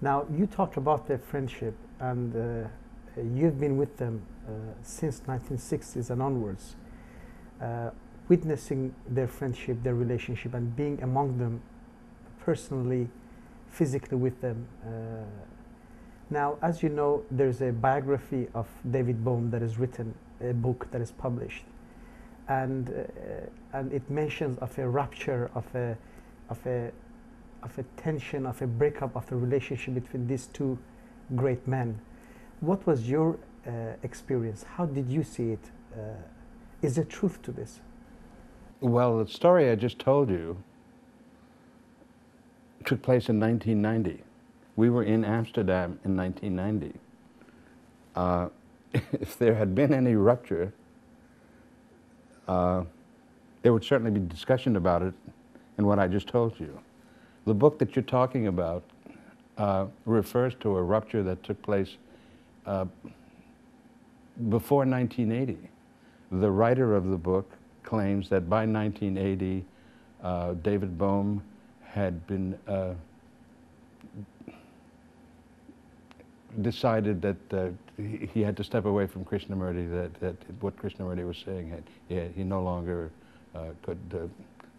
Now, you talked about their friendship, and you've been with them since 1960s and onwards, uh, witnessing their friendship, their relationship, and being among them personally, physically with them. Now, as you know, there's a biography of David Bohm that is written, a book that is published, and it mentions of a rupture, of a tension, of a breakup of the relationship between these two great men. What was your experience? How did you see it? Is there truth to this? Well, the story I just told you took place in 1990. We were in Amsterdam in 1990. If there had been any rupture, there would certainly be discussion about it in what I just told you. The book that you're talking about refers to a rupture that took place before 1980. The writer of the book claims that by 1980, David Bohm had been decided that he had to step away from Krishnamurti, that what Krishnamurti was saying he no longer could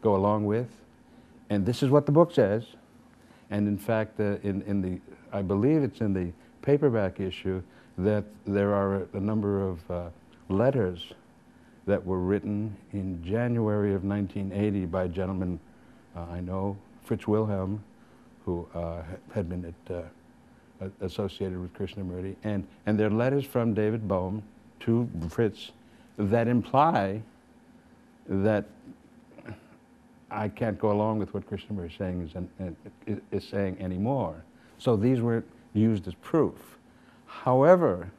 go along with. And this is what the book says. And in fact, I believe it's in the paperback issue, that there are a number of letters that were written in January of 1980 by a gentleman I know, Fritz Wilhelm, who had been associated with Krishnamurti, and they're letters from David Bohm to Fritz that imply that I can't go along with what Krishnamurti is saying anymore. So these were used as proof. However,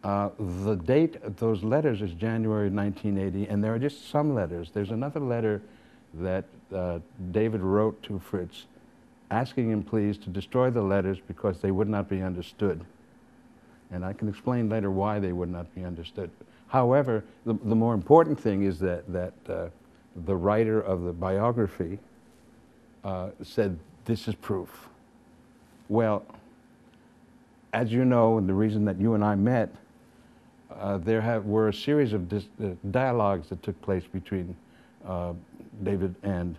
the date of those letters is January 1980, and there are just some letters. There's another letter that David wrote to Fritz, asking him please to destroy the letters because they would not be understood. And I can explain later why they would not be understood. However, the more important thing is that the writer of the biography said, this is proof. Well, as you know, and the reason that you and I met, there were a series of dialogues that took place between David and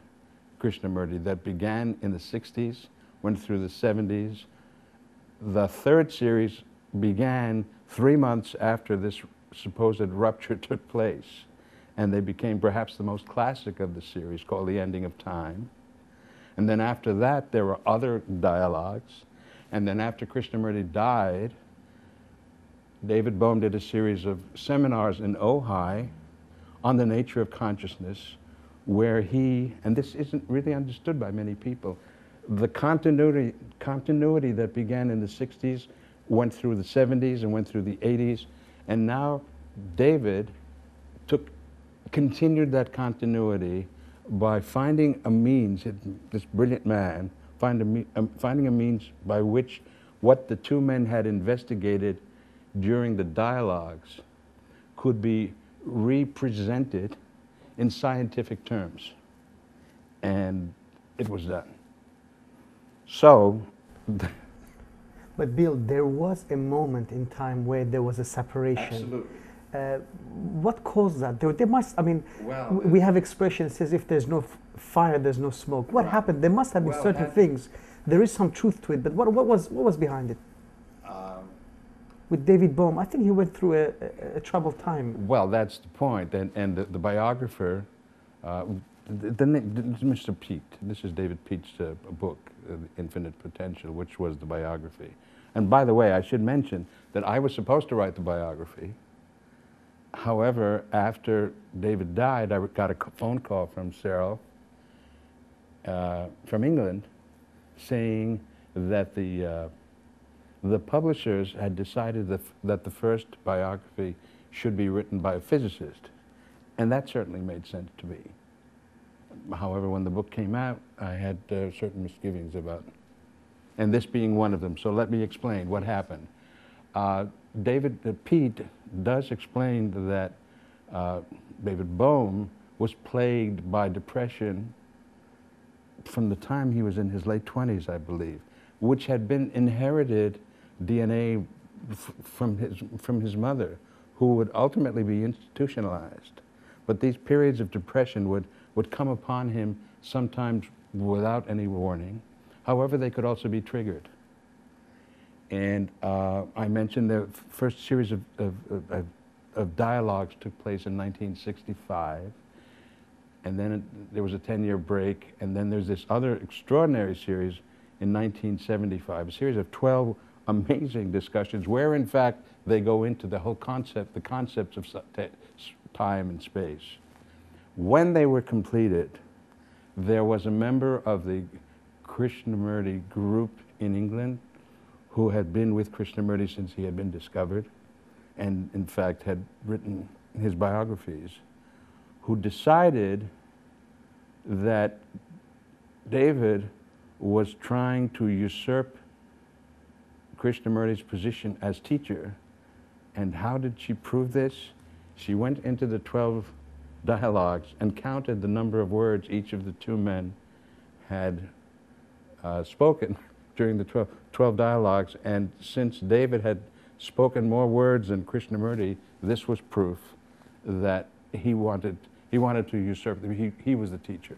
Krishnamurti that began in the 60s, went through the 70s. The third series began 3 months after this supposed rupture took place, and they became perhaps the most classic of the series, called The Ending of Time. And then after that, there were other dialogues. And then after Krishnamurti died, David Bohm did a series of seminars in Ojai on the nature of consciousness, where he, and this isn't really understood by many people, the continuity that began in the 60s went through the 70s and went through the 80s, and now David continued that continuity by finding a means, this brilliant man, finding a means by which what the two men had investigated during the dialogues could be represented in scientific terms. And it was done. So... But Bill, there was a moment in time where there was a separation. Absolutely. What caused that? There must, I mean, well, we have expressions says if there's no fire, there's no smoke. What happened? There must have been certain things. There is some truth to it, but what was behind it? With David Bohm, I think he went through a troubled time. Well, that's the point. And the biographer, Mr. Pete, this is David Pete's book, Infinite Potential, which was the biography. And by the way, I should mention that I was supposed to write the biography. However, after David died, I got a phone call from Cyril from England saying that the publishers had decided that the first biography should be written by a physicist. And that certainly made sense to me. However, when the book came out, I had certain misgivings about it, and this being one of them. So let me explain what happened. Pete does explain that David Bohm was plagued by depression from the time he was in his late 20s, I believe. which had been inherited DNA from his mother, who would ultimately be institutionalized. But these periods of depression would come upon him sometimes without any warning. However, they could also be triggered. And I mentioned the first series of dialogues took place in 1965, and then there was a 10-year break, and then there's this other extraordinary series in 1975, a series of 12 amazing discussions where, in fact, they go into the whole concept, the concepts of time and space. When they were completed, there was a member of the Krishnamurti group in England who had been with Krishnamurti since he had been discovered, and in fact had written his biographies, who decided that David was trying to usurp Krishnamurti's position as teacher. And how did she prove this? She went into the 12 dialogues and counted the number of words each of the two men had spoken during the 12 dialogues, and since David had spoken more words than Krishnamurti, this was proof that he wanted to usurp them. He was the teacher,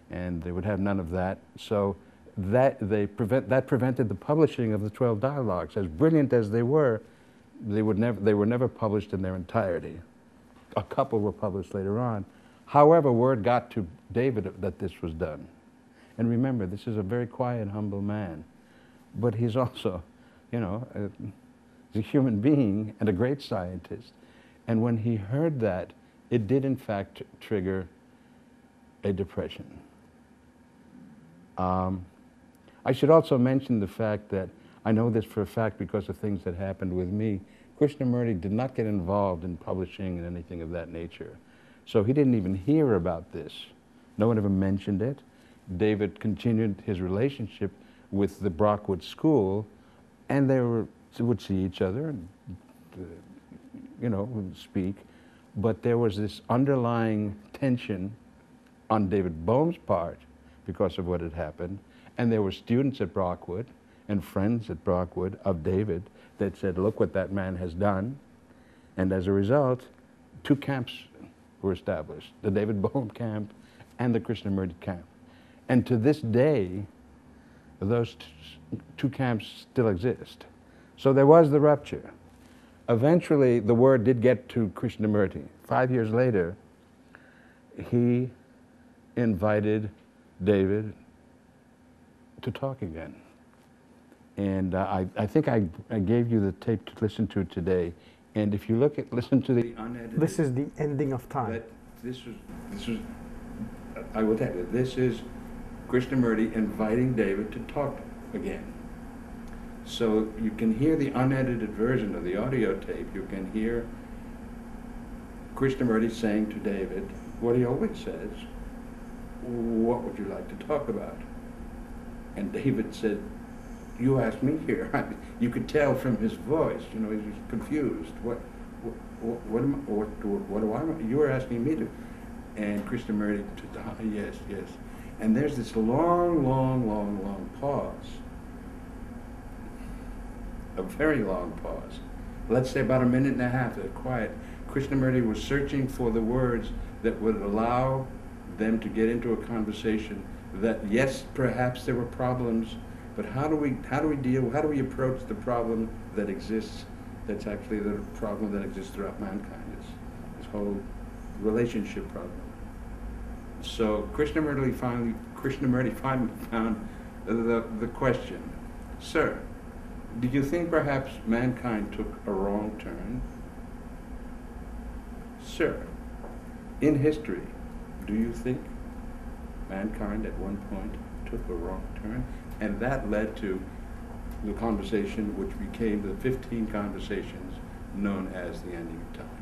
and they would have none of that. So that prevented the publishing of the 12 dialogues. As brilliant as they were never published in their entirety. A couple were published later on. However, word got to David that this was done. And remember, this is a very quiet, humble man, but he's also, you know, he's a human being and a great scientist. And when he heard that, it did in fact trigger a depression. I should also mention the fact that, I know this for a fact because of things that happened with me, Krishnamurti did not get involved in publishing and anything of that nature. So he didn't even hear about this. No one ever mentioned it. David continued his relationship with the Brockwood School, and they would see each other and, you know, would speak. But there was this underlying tension on David Bohm's part because of what had happened. And there were students at Brockwood and friends at Brockwood of David that said, look what that man has done. And as a result, two camps were established, the David Bohm camp and the Krishnamurti camp. And to this day, those two camps still exist. So there was the rupture. Eventually, the word did get to Krishnamurti. 5 years later, he invited David to talk again. And I think I gave you the tape to listen to today. And if you listen to the unedited... This is the ending of time. This was, I will tell you, this is Krishnamurti inviting David to talk again. So you can hear the unedited version of the audio tape. You can hear Krishnamurti saying to David what he always says, what would you like to talk about? And David said, you asked me here. You could tell from his voice, you know, he was confused. What do I want? You were asking me to. And Krishnamurti, yes. And there's this long pause. A very long pause. Let's say about a minute and a half of quiet. Krishnamurti was searching for the words that would allow them to get into a conversation that, yes, perhaps there were problems, but how do we approach the problem that exists, that's actually the problem that exists throughout mankind, this whole relationship problem. So Krishnamurti finally found the question, sir, do you think perhaps mankind took a wrong turn? Sir, in history, do you think mankind at one point took a wrong turn? And that led to the conversation which became the 15 conversations known as the ending of time.